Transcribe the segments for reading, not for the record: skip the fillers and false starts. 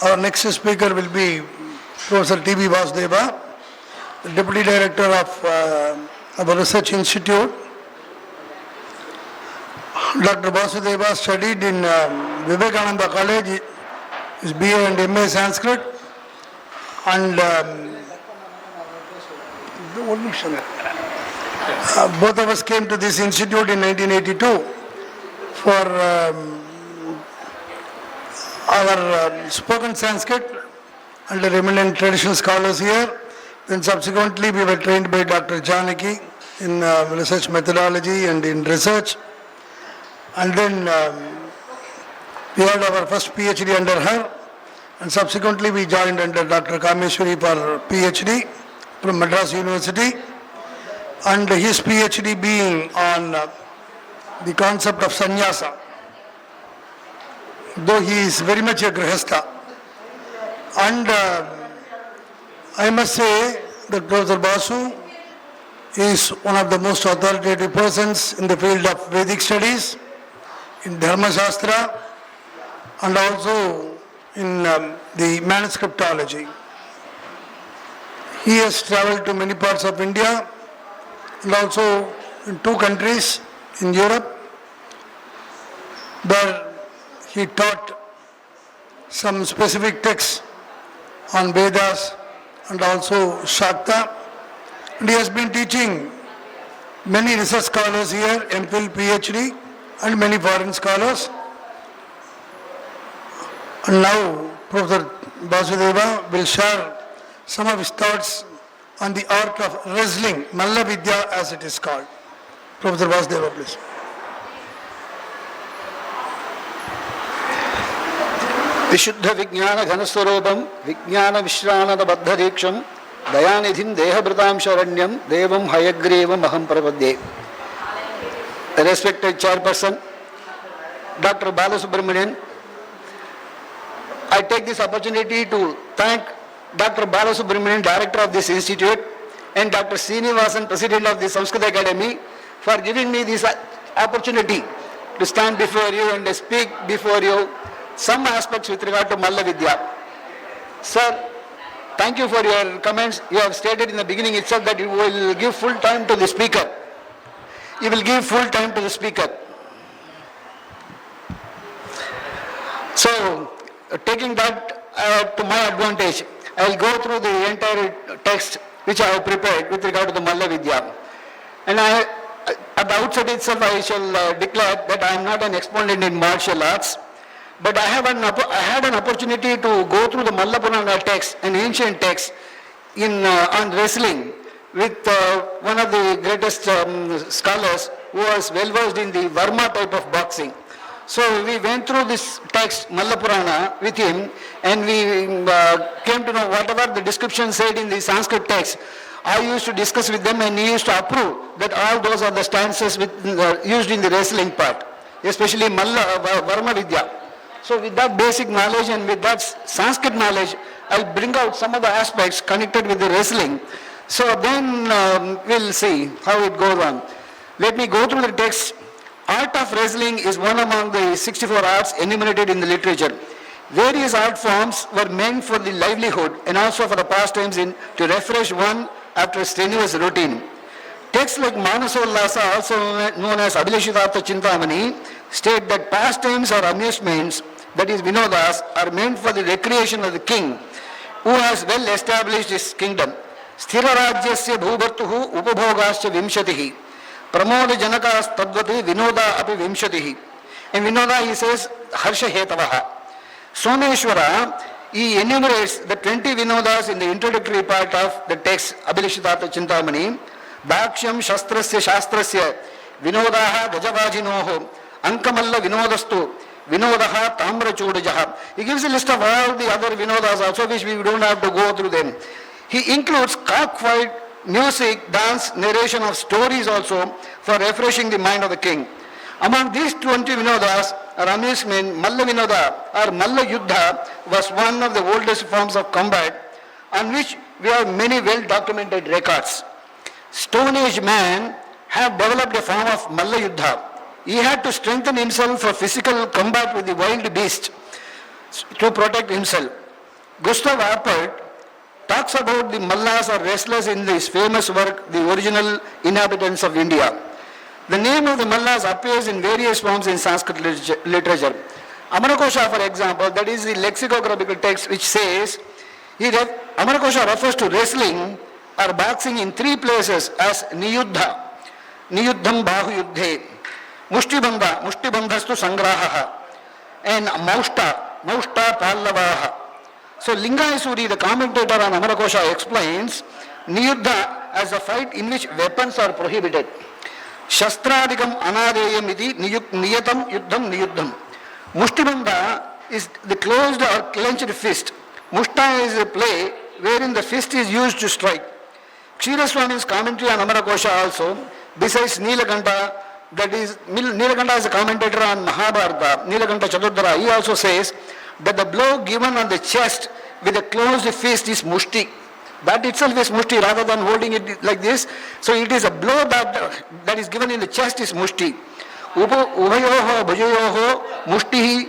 Our next speaker will be Professor T.B. Vasudeva, the Deputy Director of our Research Institute. Dr. Vasudeva studied in Vivekananda College, his BA and MA Sanskrit, and both of us came to this institute in 1982 for our spoken Sanskrit under eminent traditional scholars here. Then subsequently we were trained by Dr. Janaki in research methodology and in research. And then we had our first PhD under her, and subsequently we joined under Dr. Kameshwari for PhD from Madras University, and his PhD being on the concept of sannyasa, though he is very much a grihastha. And I must say that Professor Basu is one of the most authoritative persons in the field of Vedic studies, in Dharma Shastra, and also in the manuscriptology. He has travelled to many parts of India and also in 2 countries in Europe, where he taught some specific texts on Vedas and also Shakta. And he has been teaching many research scholars here, MPhil, PhD, and many foreign scholars. And now Professor Vasudeva will share some of his thoughts on the art of wrestling, Mallavidya as it is called. Professor Vasudeva, please. विशुद्ध विज्ञान घनस्वरूपम विज्ञान विश्रानद बद्धदीक्षम दयानिधिं देहभृतां शरण्यं देवं हयग्रीवम् अहं प्रपद्ये. Respected Chairperson, Dr. Balasubramanian, I take this opportunity to thank Dr. Balasubramanian, Director of this institute, and Dr. Srinivasan, President of the Sanskrit Academy, for giving me this opportunity to stand before you and speak before you some aspects with regard to Mallavidya. Sir, thank you for your comments. You have stated in the beginning itself that you will give full time to the speaker. You will give full time to the speaker. So, taking that to my advantage, I will go through the entire text which I have prepared with regard to the Mallavidya. And at the outset itself, I shall declare that I am not an exponent in martial arts, but I had an opportunity to go through the Mallapurana text, an ancient text on wrestling, with one of the greatest scholars who was well versed in the Varma type of boxing. So we went through this text, Mallapurana, with him, and we came to know whatever the description said in the Sanskrit text. I used to discuss with them, and he used to approve that all those are the stances used in the wrestling part, especially Varma Vidya. So with that basic knowledge and with that Sanskrit knowledge, I'll bring out some of the aspects connected with the wrestling. So then we'll see how it goes on. Let me go through the text. Art of wrestling is one among the 64 arts enumerated in the literature. Various art forms were meant for the livelihood and also for the pastimes to refresh one after a strenuous routine. Texts like Manasollasa, also known as Abhilashitartha Chintamani, state that pastimes or amusements, that is Vinodas, are meant for the recreation of the king, who has well established his kingdom. Sthira Rajyasya Bhubartuhu Upabhogasya Vimshatihi. Pramoda Janakas Tadvati Vinoda Api Vimshatihi. In Vinoda he says Harsha Hetavaha. Someshwara, he enumerates the 20 Vinodas in the introductory part of the text Abhilashitartha Chintamani. Bhaksham Shastrasya Shastrasya Vinodaha Gajavajinoho Ankamalla Vinodastu Vinodaha Tamra Chodajaha. He gives a list of all the other Vinodas also, which we don't have to go through them. He includes cockfight, music, dance, narration of stories also for refreshing the mind of the king. Among these 20 Vinodas or amusement, Malla Vinoda or Malla Yuddha was one of the oldest forms of combat on which we have many well documented records. Stone Age man had developed a form of Malla Yuddha. He had to strengthen himself for physical combat with the wild beast to protect himself. Gustav Appelt talks about the Mallas or wrestlers in his famous work, The Original Inhabitants of India. The name of the Mallas appears in various forms in Sanskrit literature. Amarakosha, for example, that is the lexicographical text which says, Amarakosha refers to wrestling or boxing in three places as Niyuddha, Niyuddham Bahu Yuddhe, Mushtibandha, Mushtibandhastu Sangraha, and Maushta, Maushta Pallavaha. So Lingaisuri, the commentator on Amarakosha, explains Niyuddha as a fight in which weapons are prohibited. Shastradikam anadeyam iti niyatam yuddham niyuddham. Mushtibandha is the closed or clenched fist. Mushta is a play wherein the fist is used to strike. Kshiraswami's commentary on Amarakosha also, besides Nilakanta, that is, Nilakanta is a commentator on Mahabharata, Nilakanta Chaturdhara, he also says that the blow given on the chest with a closed fist is mushti. That itself is mushti rather than holding it like this. So it is a blow that is given in the chest is mushti. Uvayoho bhajayoho mushtihi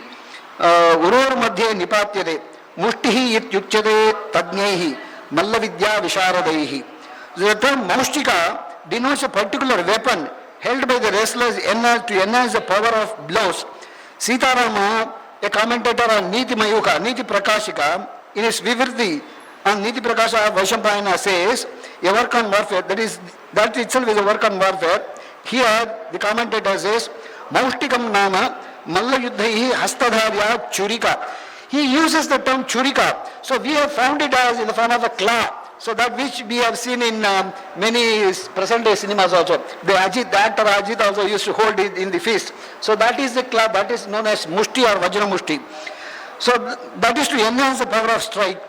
uror madhye nipatyate mushtihi ityuchyate tadnyaihi Mallavidya visharadaihi. The term maushtika denotes a particular weapon held by the wrestlers to enhance the power of blows. Sitarama, a commentator on Niti Mayuka, Niti Prakashika, in his Vivirthi on Niti Prakasha Vaishampayana says, a work on warfare, that itself is a work on warfare. Here, the commentator says, Maushtikam Nama, Mallayuddhaihi Hastadharya Churika. He uses the term Churika. So we have found it as in the form of a claw. So that which we have seen in many present day cinemas also. The actor Ajit also used to hold it in the fist. So that is the claw, that is known as Mushti or Vajra Mushti. So that is to enhance the power of strike.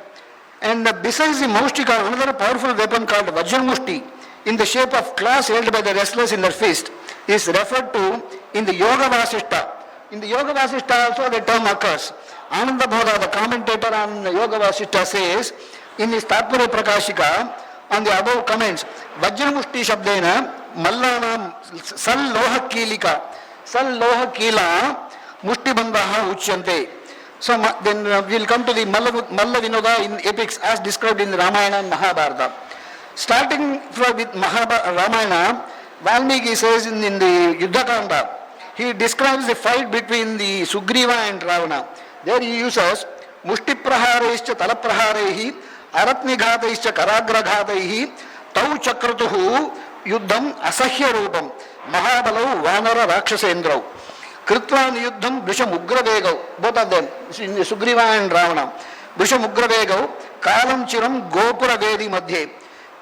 And besides the Maushtika, another powerful weapon called Vajra Mushti, in the shape of claws held by the wrestlers in their fist, is referred to in the Yoga Vasishta. In the Yoga Vasishta also the term occurs. Ananda Bodha, the commentator on Yoga Vasishta, says, in his Tatpurya Prakashika, on the above comments, Vajramushti Shabdena, Mallana Sal Loha Kilika, Sal Loha Kila, Mushti Bandhaha Uchyante. So then we'll come to the Malla Vinoda in epics as described in Ramayana and Mahabharata. Starting with Ramayana, Valmiki says in the Yuddhakanda, he describes the fight between the Sugriva and Ravana. There he uses Mushti Prahareischa Talapraharehi, Aratnighataicha Karagraghataihi, Tau Chakratuhu, Yuddham Asahya Rupam, Mahabalau Vanara Rakshasendrau. Kritvan Yuddham Vishamugravegau, both of them, Sugriva and Ravana. Vishamugravegau, Kalam Chiram Gopura Vedi Madhye,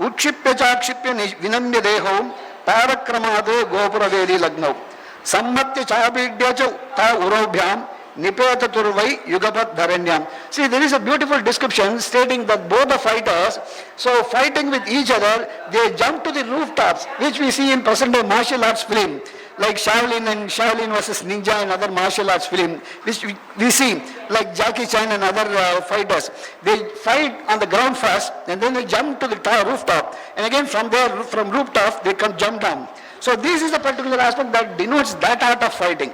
Utshipya Chakshipya Vinamya Deho, Parakramade Gopura Vedi Lagnau. Sammatya Chabidya Ta Urobhyam, Nipeta Turvai Yugapat Dharanyam. See, there is a beautiful description stating that both the fighters, so fighting with each other, they jump to the rooftops, which we see in present day martial arts film, like Shaolin and Shaolin versus Ninja and other martial arts film, which we see, like Jackie Chan and other fighters. They fight on the ground first, and then they jump to the rooftop, and again from there, from rooftop, they can jump down. So this is a particular aspect that denotes that art of fighting.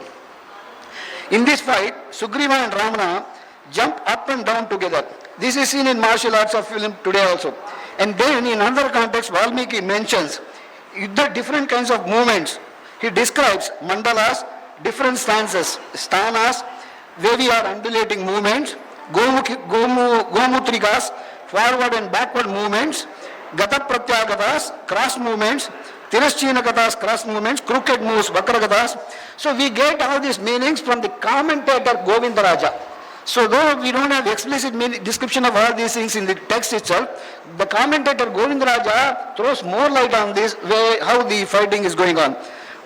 In this fight, Sugriva and Ravana jump up and down together. This is seen in martial arts of film today also. And then in another context, Valmiki mentions the different kinds of movements. He describes mandalas, different stances, sthanas, wavy or undulating movements, gomutrikas, forward and backward movements, gata pratyagatas, cross movements, Tirashchinagatas, cross movements, crooked moves, Vakragatas. So we get all these meanings from the commentator Govindaraja. So though we don't have explicit description of all these things in the text itself, the commentator Govindaraja throws more light on this way, how the fighting is going on.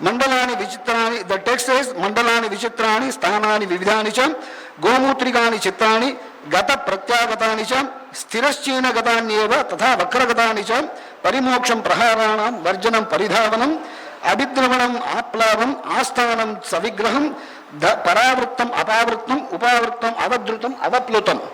Mandalani Vichitrani, the text says, Mandalani Vichitrani, Sthanani Vividhani Cham, Gomutrikani Chitrani, Gata Pratyagatani Cham, Sthiraschina Gatanyeva, Tatha Vakragatani Cham, Parimoksham Praharanam, Varjanam Paridhavanam, Abhidravanam Aplavam, Asthanam Savigraham, Paravrittam, Apavrittam, Upavrittam, Avadrutam, Avaplutam.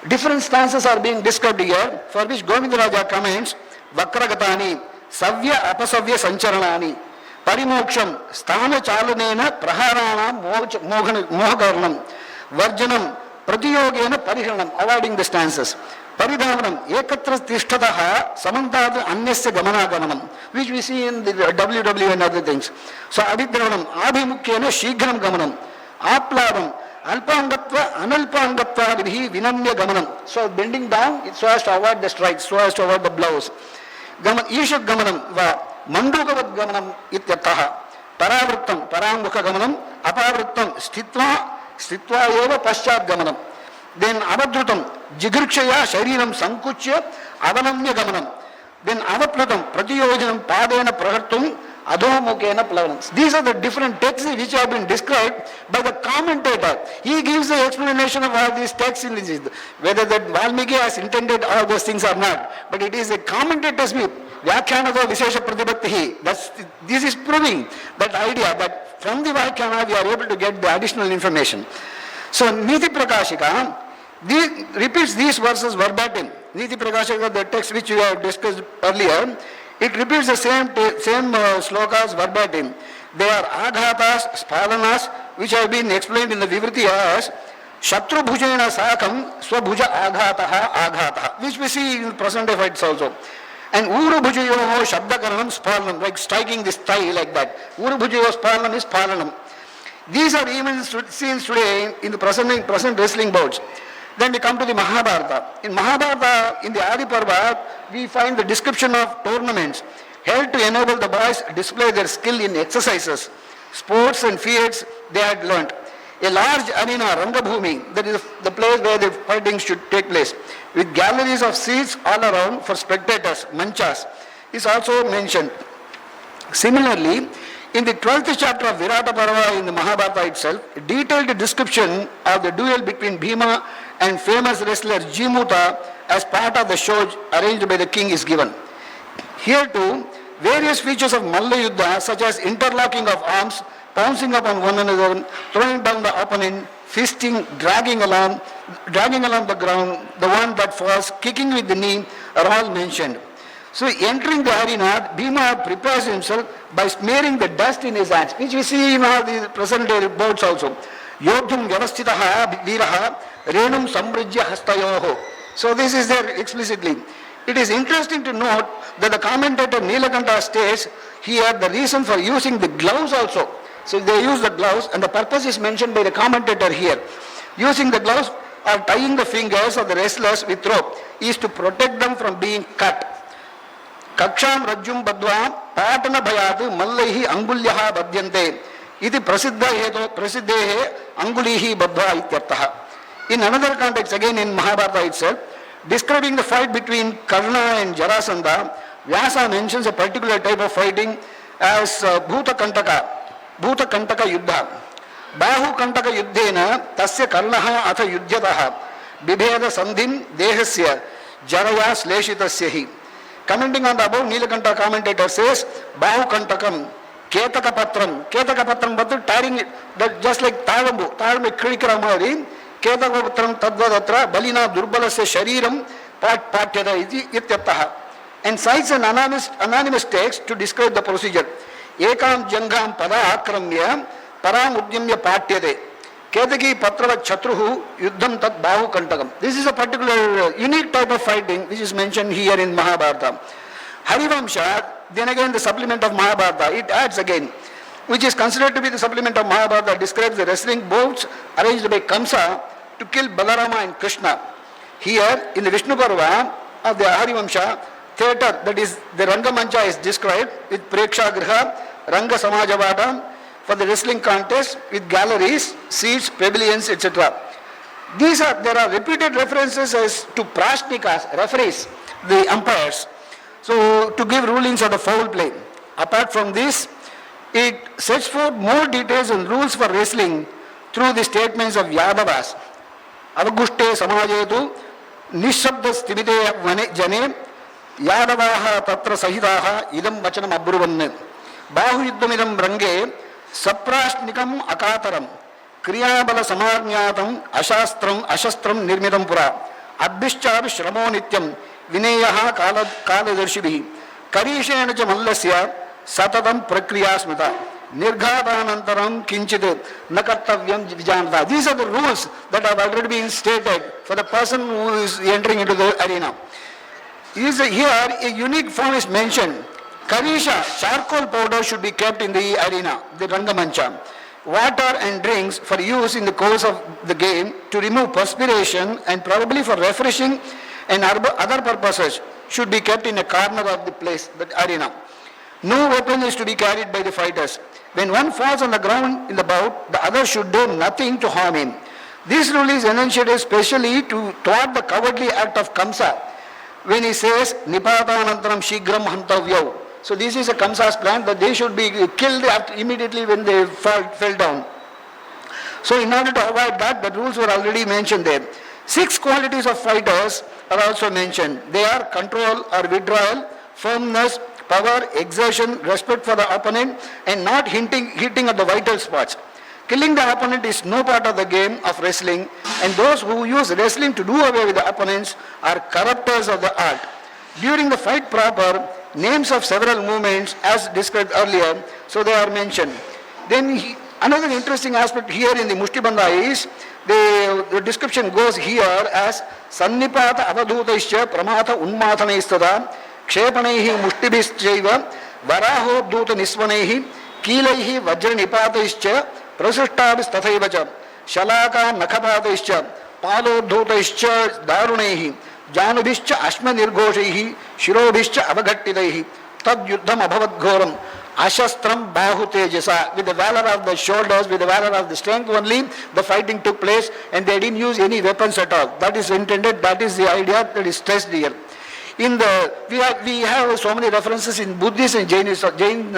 Different stances are being described here, for which Govindaraja comments, Vakragatani, Savya Apasavya Sancharanani, Parimoksham, Sthana Chalanena, Praharanam, Mohakarnam, Varjanam, प्रतियोगेन परिहरणम्, avoiding the stances. Paridhavanam, ekatra tishtataha, samantad anyasya gamanagamanam, which we see in the WW and other things. So abhigravanam, abhimukyena shighram gamanam, apladam, alpangatva, analpangatva vidhi vinamya gamanam. So bending down, so as to avoid the strikes, so as to avoid the blows. Ishak gamanam va mandukavad gamanam ityataha. Paravrittam, paramukha gamanam, apavrittam, stitva eva paschat gamanam. Then avadrutam, jigirkshaya shariram sankuchya avanamya gamanam. Then avaplatam, pratiyojanam padena prahartum adhomukena plavanam. These are the different texts which have been described by the commentator. He gives the explanation of all these texts in this. Whether that Valmiki has intended all those things or not, but it is a commentator's view. Vyakhyanato Vishesha Pratibhaktihi. This is proving that idea that from the Vyakhyana we are able to get the additional information. So Niti Prakashika repeats these verses verbatim. Niti Prakashika, the text which we have discussed earlier, it repeats the same slokas verbatim. They are aghatas, spadanas, which have been explained in the Vivriti as Shatru Bhujena Sakam Swabhuja Aghataha Aghataha, which we see in present day fights also. And Uru Bhujayoho Shabdakaranam Spalanam, like striking this thigh like that. Uru Bhujayoho Spalanam is Spalanam. These are even seen today in the present wrestling bouts. Then we come to the Mahabharata. In Mahabharata, in the Adi Parva, we find the description of tournaments held to enable the boys to display their skill in exercises, sports and feats they had learnt. A large arena, Rangabhumi, that is the place where the fighting should take place, with galleries of seats all around for spectators, manchas, is also mentioned. Similarly, in the 12th chapter of Virata Parva in the Mahabharata itself, a detailed description of the duel between Bhima and famous wrestler Jimuta as part of the show arranged by the king is given. Here too, various features of Malla Yuddha such as interlocking of arms, pouncing upon one another, throwing down the opponent, fisting, dragging along the ground, the one that falls, kicking with the knee are all mentioned. So entering the arena, Bhima prepares himself by smearing the dust in his hands, which we see in all the present day bouts also. Yodhum Vyavasthitaha Viraha Renum Samrijya Hastayoho. So this is there explicitly. It is interesting to note that the commentator Nilakanta states here the reason for using the gloves also. So they use the gloves and the purpose is mentioned by the commentator here. Using the gloves or tying the fingers of the wrestlers with rope is to protect them from being cut. Kaksham Rajjum Badva Patana Bhayatu Mallehi Angulyaha Badhyante Iti Prasiddehe Angulihi Badva Ityartaha. In another context, again in Mahabharata itself, describing the fight between Karna and Jarasandha, Vyasa mentions a particular type of fighting as Bhuta Kantaka Yuddha. Bahu Kantaka Yuddhena Tasya Karnaha Atha Yuddhyataha Bibheda Sandhim Dehasya Jaraya Sleshitasyahi. Commenting on the above, Nilakanta commentator says, Bahu Kantakam, Ketaka Patram, but tiring it, that just like Tarambu Krikara Mari, Ketaka Patram Tadvadatra, Balina Durbalasya Shariram, Patyada Ityataha, and cites an anonymous text to describe the procedure. Ekam Jangam Pada Akramya, Param Udyamya Patyade, Ketaki Patrava Chatruhu, Yuddham Tat Bahu Kantakam. This is a particular unique type of fighting which is mentioned here in Mahabharata. Harivamsha, then again the supplement of Mahabharata, it adds again, which is considered to be the supplement of Mahabharata, describes the wrestling bouts arranged by Kamsa to kill Balarama and Krishna. Here, in the Vishnu Parva of the Harivamsha, theatre, that is the Rangamancha is described with Preksha Griha, Ranga Samajavada, for the wrestling contest with galleries, seats, pavilions, etc. There are repeated references as to Prashnikas, referees, the umpires, so to give rulings of the foul play. Apart from this, it sets forth more details and rules for wrestling through the statements of Yadavas. Avagushte Samajetu, Nishabda Stimite Jane, Yadavaha Tatra Sahitaha, Idam Vachanam Abruvan, Bahu Yuddhamidam Range, Saprashnikam Akataram, Kriyabala Samarnyatam, Ashastram Nirmidam Pura, Abhishchar Shramo Nityam, Vineyaha Kaladarshibi, Karishena Mallasya, Satadam Prakriya Smita. nirghadanantaram kinchit nakartavyam vijanata. These are the rules that have already been stated for the person who is entering into the arena. Here a unique form is mentioned. Karisha, charcoal powder should be kept in the arena, the Rangamancha. Water and drinks for use in the course of the game to remove perspiration and probably for refreshing and other purposes should be kept in a corner of the place, the arena. No weapon is to be carried by the fighters. When one falls on the ground in the bout, the other should do nothing to harm him. This rule is enunciated especially to thwart the cowardly act of Kamsa when he says, Nipatanantaram Shigram Hantavyo. So this is a Kamsa's plan that they should be killed immediately when they fell down. So in order to avoid that, the rules were already mentioned there. 6 qualities of fighters are also mentioned. They are control or withdrawal, firmness, power, exertion, respect for the opponent, and not hitting at the vital spots. Killing the opponent is no part of the game of wrestling, and those who use wrestling to do away with the opponents are corrupters of the art. During the fight proper, names of several movements as described earlier, so they are mentioned. Then another interesting aspect here in the Mushtibandha is the description goes here as Sannipata Avadhutaischa Pramata Unmatanaistada Kshepanaihi Mushtibhischaiva Varahobdhuta Nisvanaihi Kilaihi Vajranipataischa Prasushtabhis Tathaivacha Shalaka Nakapataischa Palodhutaischa Darunehi Janubhischa Ashma Nirgoshaihi Shirobhischa Avagattidaihi Tad Yuddham Abhavad Ghoram Ashastram Bahu Tejasa. With the valor of the shoulders, with the valor of the strength only, the fighting took place and they didn't use any weapons at all. That is intended, that is the idea that is stressed here. In the, we have so many references in Buddhism and Jainism, Jain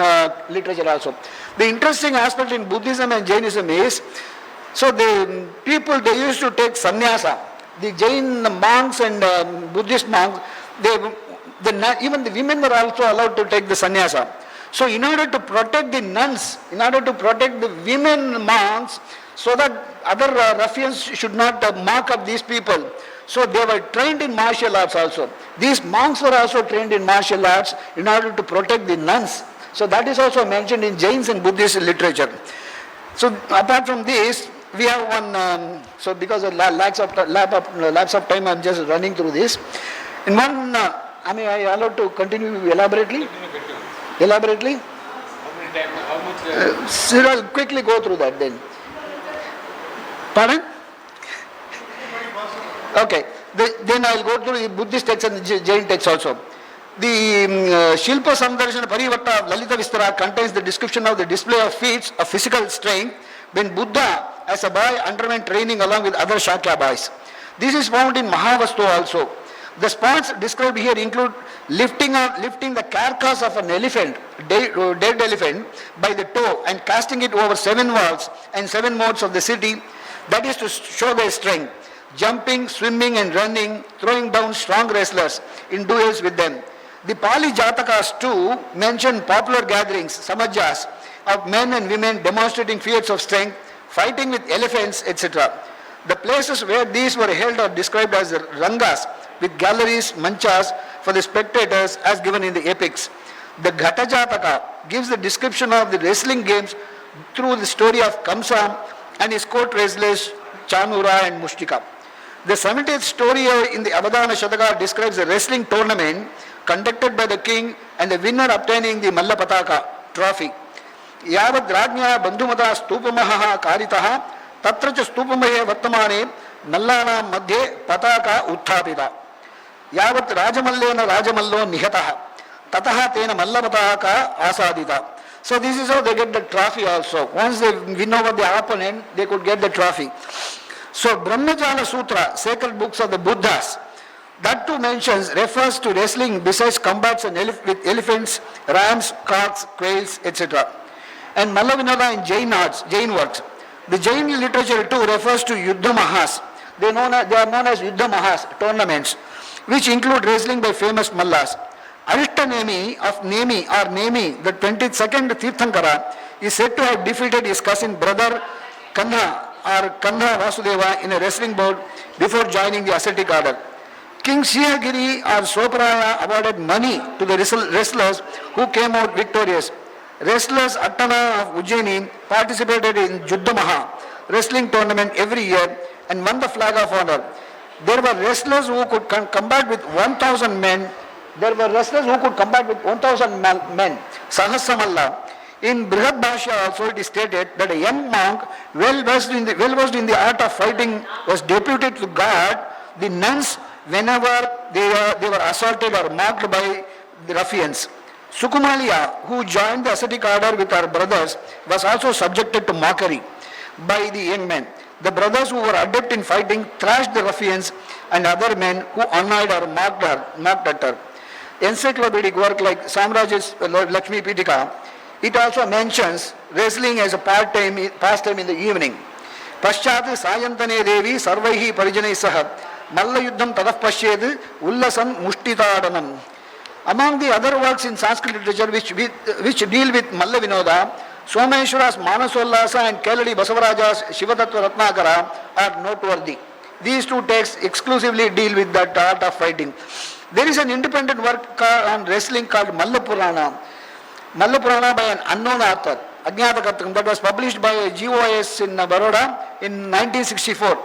literature also. The interesting aspect in Buddhism and Jainism is, so the people, they used to take sannyasa. The Jain monks and Buddhist monks, even the women were also allowed to take the sannyasa. So in order to protect the nuns, in order to protect the women monks, so that other ruffians should not mark up these people, so they were trained in martial arts also. These monks were also trained in martial arts in order to protect the nuns. So that is also mentioned in Jains and Buddhist literature. So apart from this, we have one, so because of lapse of time, I am just running through this. In one, am I allowed to continue elaborately? Elaborately? So I'll quickly go through that then. Pardon? Okay. Then I'll go through the Buddhist text and the Jain text also. The Shilpa Samdarshana Parivatta of Lalita Vistara contains the description of the display of feats of physical strength when Buddha as a boy underwent training along with other Shakya boys. This is found in Mahavastu also. The spots described here include lifting the carcass of an elephant, dead elephant, by the toe and casting it over 7 walls and 7 modes of the city. That is to show their strength. Jumping, swimming and running, throwing down strong wrestlers in duels with them. The Pali Jatakas too mention popular gatherings, samajas, of men and women demonstrating feats of strength, fighting with elephants, etc. The places where these were held are described as rangas, with galleries, manchas for the spectators as given in the epics. The Ghata Jataka gives the description of the wrestling games through the story of Kamsa and his court wrestlers Chanura and Mushtika. The 70th story in the Avadana Shataka describes a wrestling tournament conducted by the king and the winner obtaining the Mallapataka trophy. Yavad Rajnya Bandhumata Stupamaha Karitaha Tatracha Stupamahe Vattamane Mallana Madhye Pataka Uttapita. Yavat Rajamallena Rajamallo Nihataha Tataha Tena Mallapataka Asadita. So this is how they get the trophy also. Once they win over the opponent, they could get the trophy. So Brahmajala Sutra, sacred books of the Buddhas, that too refers to wrestling besides combats with elephants, rams, carts, quails, etc. And Mallavinada in Jain works. The Jain literature too refers to Yuddha Mahas. They are known as Yuddha Mahas, tournaments, which include wrestling by famous Mallas. Arishtanemi of Nemi, the 22nd Tirthankara, is said to have defeated his cousin brother Kanha Vasudeva in a wrestling bout before joining the ascetic order. King Sihagiri or Sopraya awarded money to the wrestlers who came out victorious. Wrestlers Attana of Ujjaini participated in Juddamaha wrestling tournament every year and won the flag of honor. There were wrestlers who could combat with 1,000 men. There were wrestlers who could combat with 1,000 men. Sahasamalla. In Brihad Bhashya also it is stated that a young monk well versed in the art of fighting was deputed to guard the nuns whenever they were assaulted or mocked by the ruffians. Sukumalia, who joined the ascetic order with her brothers, was also subjected to mockery by the young men. The brothers who were adept in fighting thrashed the ruffians and other men who annoyed or mocked at her. Encyclopedic work like Samraj's Lakshmi Pitika, it also mentions wrestling as a pastime in the evening. Paschat Sayantane Devi Sarvaihi Parijanai Saha Mallayuddham Tadaf Pashyed Ullasan Mushtitadanam. Among the other works in Sanskrit literature which deal with Mallavinoda, Someshwara's Manasollasa and Keladi Basavaraja's Shivatattva Ratnakara are noteworthy. These two texts exclusively deal with that art of fighting. There is an independent work on wrestling called Mallapurana. Mallapurana by an unknown author, Ajnatakatham, that was published by GOS in Baroda in 1964.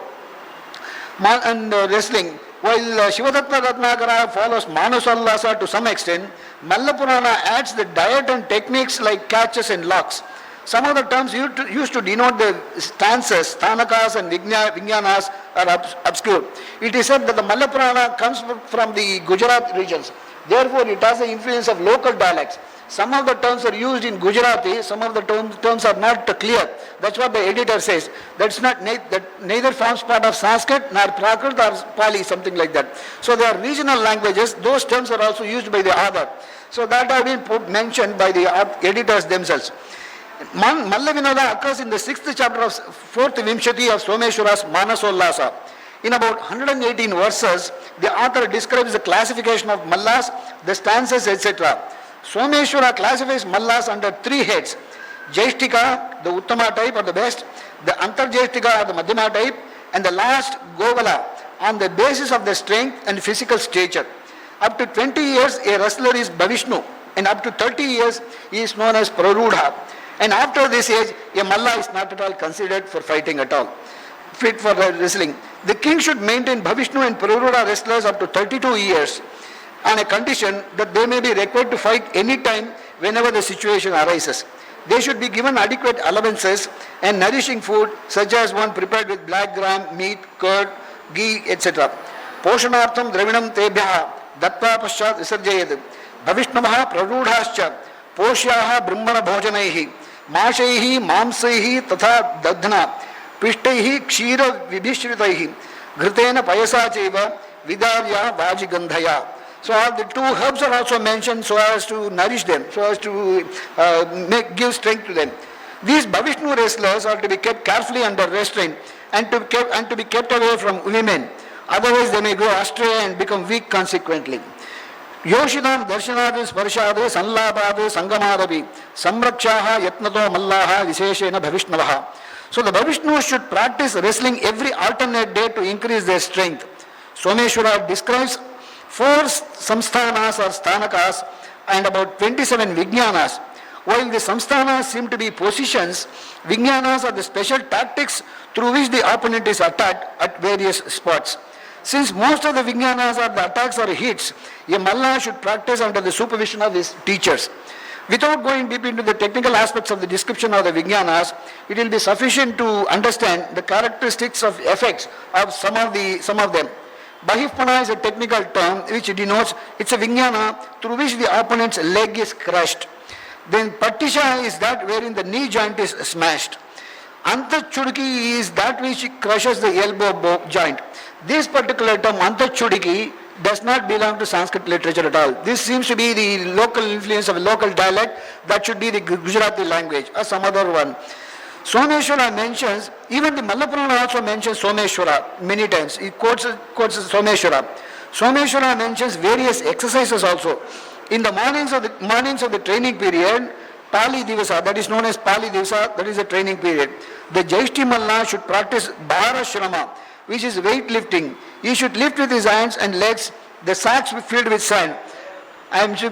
And wrestling. While Shivatattva Ratnakara follows Manasallasa to some extent, Mallapurana adds the diet and techniques like catches and locks. Some of the terms used to denote the stances, Thanakas and Vijnanas are obscure. It is said that the Mallapurana comes from the Gujarat regions. Therefore, it has the influence of local dialects. Some of the terms are used in Gujarati, some of the terms are not clear. That's what the editor says. That neither forms part of Sanskrit nor Prakrit or Pali, something like that. So they are regional languages. Those terms are also used by the author. So that have been mentioned by the editors themselves. Mallavinoda occurs in the 6th chapter of 4th Vimshati of Someshwara's Manasollasa. In about 118 verses, the author describes the classification of Mallas, the stances, etc. Someshwara classifies Mallas under 3 heads. Jaishtika, the Uttama type or the best, the Antarjaishtika or the Madhyama type, and the last Govala on the basis of their strength and physical stature. Up to 20 years a wrestler is Bhavishnu, and up to 30 years he is known as Prarudha. And after this age, a Malla is not at all considered for fighting at all, fit for wrestling. The king should maintain Bhavishnu and Prarudha wrestlers up to 32 years on a condition that they may be required to fight any time whenever the situation arises. They should be given adequate allowances and nourishing food such as one prepared with black gram, meat, curd, ghee, etc. Poshanartham dravinam tebhyaha datta paschat visarjayed bhavishnavaha prarudhascha poshyaha brahmana bhojanaihi mashaihi mamsaihi tatha dadhna pishtaihi kshira vibhishritaihi ghritena payasa chaiva vidarya vajigandhaya. So the 2 herbs are also mentioned so as to nourish them, so as to give strength to them. These Bhavishnu wrestlers are to be kept carefully under restraint and to be kept away from women. Otherwise they may go astray and become weak consequently. Yoshidam darshanadu sparshadu sanlabadu sangamadapi samrakshaha yatnato mallaha viseshena bhavishnavaha. So the Bhavishnus should practice wrestling every alternate day to increase their strength. Someshwara describes 4 samsthanas or sthanakas and about 27 vijnanas. While the samsthanas seem to be positions, vijnanas are the special tactics through which the opponent is attacked at various spots. Since most of the vijnanas are the attacks or hits, a Malla should practice under the supervision of his teachers. Without going deep into the technical aspects of the description of the vijnanas, it will be sufficient to understand the characteristics of effects of some of them. Bahivpana is a technical term which denotes it's a vijnana through which the opponent's leg is crushed. Then Patisha is that wherein the knee joint is smashed. Antachudiki is that which crushes the elbow joint. This particular term, Antachudiki, does not belong to Sanskrit literature at all. This seems to be the local influence of a local dialect that should be the Gujarati language or some other one. Someshwara mentions, even the Mallapurana also mentions Someshwara many times. He quotes Someshwara. Someshwara mentions various exercises also. In the mornings of the training period, Pali Divasa, that is known as Pali Divasa, that is the training period. The Jaishti Malla should practice Bhara Shrama, which is weightlifting. He should lift with his hands and legs the sacks filled with sand.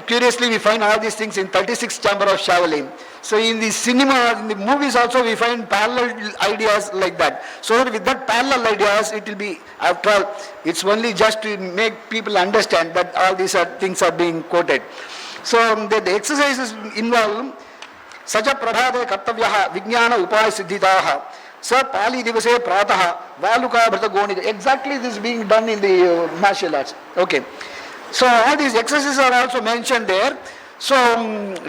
Curiously, we find all these things in 36th chamber of Shaolin. So in the cinema, in the movies also we find parallel ideas like that. So that with that parallel ideas, it will be, after all, it's only just to make people understand that all these things are being quoted. So the exercises involve Saja Prabhade Kartavyaha Vijnana Upaya Siddhitaha Sa Pali Divase Prataha Valuka Bhrata Gonida. Exactly this is being done in the martial arts. Okay. So all these exercises are also mentioned there. So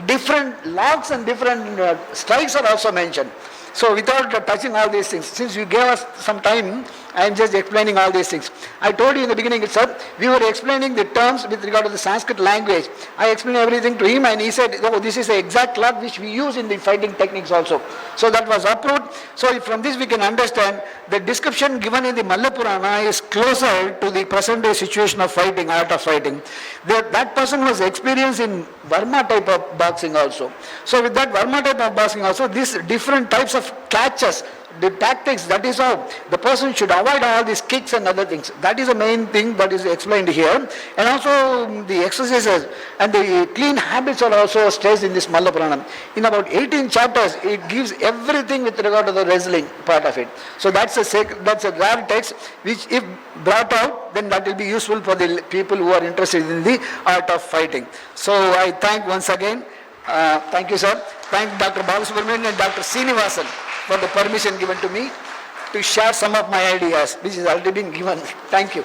different locks and different strikes are also mentioned. So without touching all these things, since you gave us some time, I am just explaining all these things. I told you in the beginning itself, we were explaining the terms with regard to the Sanskrit language. I explained everything to him and he said, oh, this is the exact lock which we use in the fighting techniques also. So that was approved. So from this we can understand the description given in the Malla Purana is closer to the present day situation of fighting, art of fighting. That person was experienced in Varma type of boxing also. So with that Varma type of boxing also, these different types of catches, the tactics, that is how the person should avoid all these kicks and other things. That is the main thing that is explained here. And also the exercises and the clean habits are also stressed in this Malla Purana. In about 18 chapters, it gives everything with regard to the wrestling part of it. So that's a rare text which if brought out, then that will be useful for the people who are interested in the art of fighting. So I thank once again, thank you sir, thank Dr. Balasubramanian and Dr. Srinivasan for the permission given to me to share some of my ideas which has already been given. Thank you.